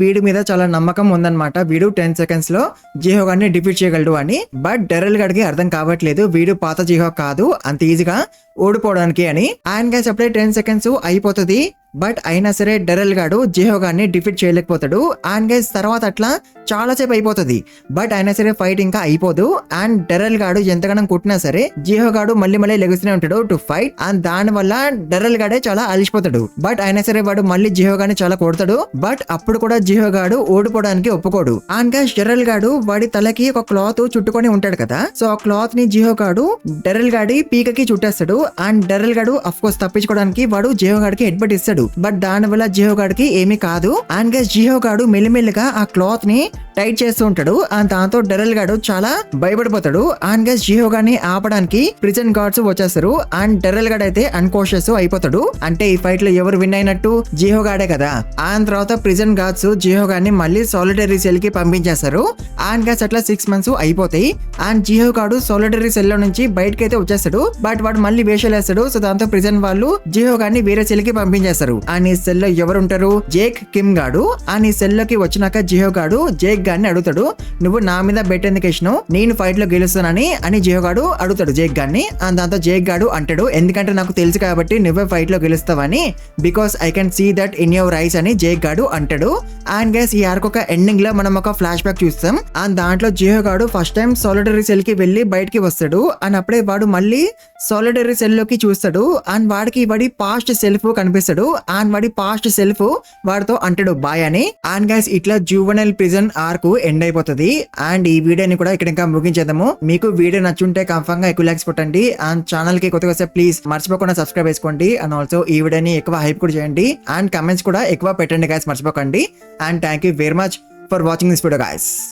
వీడి మీద చాలా నమ్మకం ఉందన్నమాట, వీడు 10 seconds లో జిహో గాడిని డిఫీట్ చేయగలడు అని. బట్ డెరెల్ గాడికి అర్థం కావట్లేదు వీడు పాత జిహో కాదు అంత ఈజీగా ఓడిపోవడానికి అని. అండ్ గైస్ అప్పుడే 10 seconds అయిపోతుంది, బట్ అయినా సరే డెరెల్ గాడు జిహో గాడిని డిఫీట్ చేయలేకపోతాడు. అండ్ గైస్ తర్వాత అట్లా చాలా సేపు అయిపోతుంది, బట్ అయినా సరే ఫైట్ ఇంకా అయిపోదు. అండ్ డెరెల్ గాడు ఎంతగానో కొట్టినా సరే జిహో గాడు మళ్ళీ లెగుస్తూనే ఉంటాడు టు ఫైట్. అండ్ దాని వల్ల డెరెల్ గాడే చాలా అలిసిపోతాడు. బట్ అయినా సరే వాడు మళ్ళీ జిహో గాడిని చాలా కొడతాడు, బట్ అప్పుడు కూడా జిహో గాడు ఓడిపోవడానికి ఒప్పుకోడు. అండ్ గైస్ డెరెల్ గాడు వాడి తలకి ఒక క్లాత్ చుట్టుకొని ఉంటాడు కదా, సో ఆ క్లాత్ ని జిహో గాడు డెరెల్ గాడి పీకకి చుట్టేస్తాడు. అండ్ డెరెల్ గాడు అఫ్ కోర్స్ తప్పించుకోవడానికి వాడు జిహో గాడికి హెడ్ బట్ ఇస్తాడు, బట్ దాని వల్ల జిహో గాడికి ఏమీ కాదు. అండ్ గైస్ జిహో గాడు మెల్లిమెల్లిగా ఆ క్లాత్ ని టైట్ చేస్తూ ఉంటాడు. అండ్ దాంతో డెరెల్ గాడు చాలా భయపడిపోతాడు. అండ్ గైస్ జిహో గాడిని ఆపడానికి ప్రిజన్ గార్డ్స్ వచ్చేస్తారు. అండ్ డెరెల్ గాడు అయితే అన్కాన్షియస్ అయిపోతాడు. అంటే ఈ ఫైట్ లో ఎవరు విన్ అయినట్టు, జిహో గాడే కదా. అండ్ తర్వాత ప్రిజన్ గార్డ్స్ జిహో గాడిని మళ్ళీ సాలిటరీ సెల్ కి పంపించేస్తారు. అండ్ గైస్ అట్లా 6 months అయిపోతాయి. అండ్ జిహో గాడు సాలిటరీ సెల్ లో నుంచి బయటకి అయితే వచ్చేస్తాడు, బట్ వాడు మళ్ళీ వేషాలు వేస్తాడు. సో దాంతో ప్రిజన్ వాళ్ళు జిహో గాడిని వేరే సెల్ కి పంపించేస్తారు. అండ్ ఈ సెల్ లో ఎవరు ఉంటారు, జేక్ కిమ్ గాడు. అండ్ ఈ సెల్ లోకి వచ్చినాక జిహో గాడు జేక్ గాడిని అడుగుతాడు, నువ్వు నా మీద బెట్ ఎందుకు వేసినావు, నేను ఫైట్ లో గెలుస్తానని అని జిహో గాడు అడుగుతాడు జేక్ గాడిని. అండ్ దాంతో జేక్ గాడు అంటాడు, ఎందుకంటే నాకు తెలుసు కాబట్టి నువ్వే ఫైట్ లో గెలుస్తావని, because I can see that in your eyes అని జేక్ గాడు అంటాడు. అండ్ గైస్ ఈ ఆర్క్ ఒక ఎండింగ్ లో మనం ఒక ఫ్లాష్ బ్యాక్ చూస్తాం. అండ్ దాంట్లో జిహో గాడు ఫస్ట్ టైం సాలిటరీ సెల్ కి వెళ్లి బయటకి వస్తాడు. అండ్ అప్పుడే వాడు మళ్ళీ సాలిటరీ సెల్ లోకి చూస్తాడు. అండ్ వాడి పాస్ట్ సెల్ఫ్ కనిపిస్తాడు. అండ్ వాడి పాస్ట్ సెల్ఫ్ వాడితో అంటాడు బాయ్ అని. అండ్ గైస్ ఇట్లా జువెనైల్ ప్రిజన్ ఆర్క్ ఎండ్ అయిపోతుంది. అండ్ ఈ వీడియోని కూడా ఇక్కడ ఇంకా ముగించేద్దాము. మీకు వీడియో నచ్చుంటే కన్ఫర్మ్ గా ఎక్కువ లైక్స్ కొట్టండి. అండ్ ఛానల్ కి కొత్తగా వస్తే ప్లీజ్ మర్చిపోకుండా సబ్స్క్రైబ్ చేసుకోండి. అండ్ ఆల్సో ఈ వీడియోని ఎక్కువ హైప్ కూడా చేయండి. అండ్ కమెంట్స్ కూడా ఎక్కువ పెట్టండి గైస్, మర్చిపోకండి. And thank you very much for watching this video guys.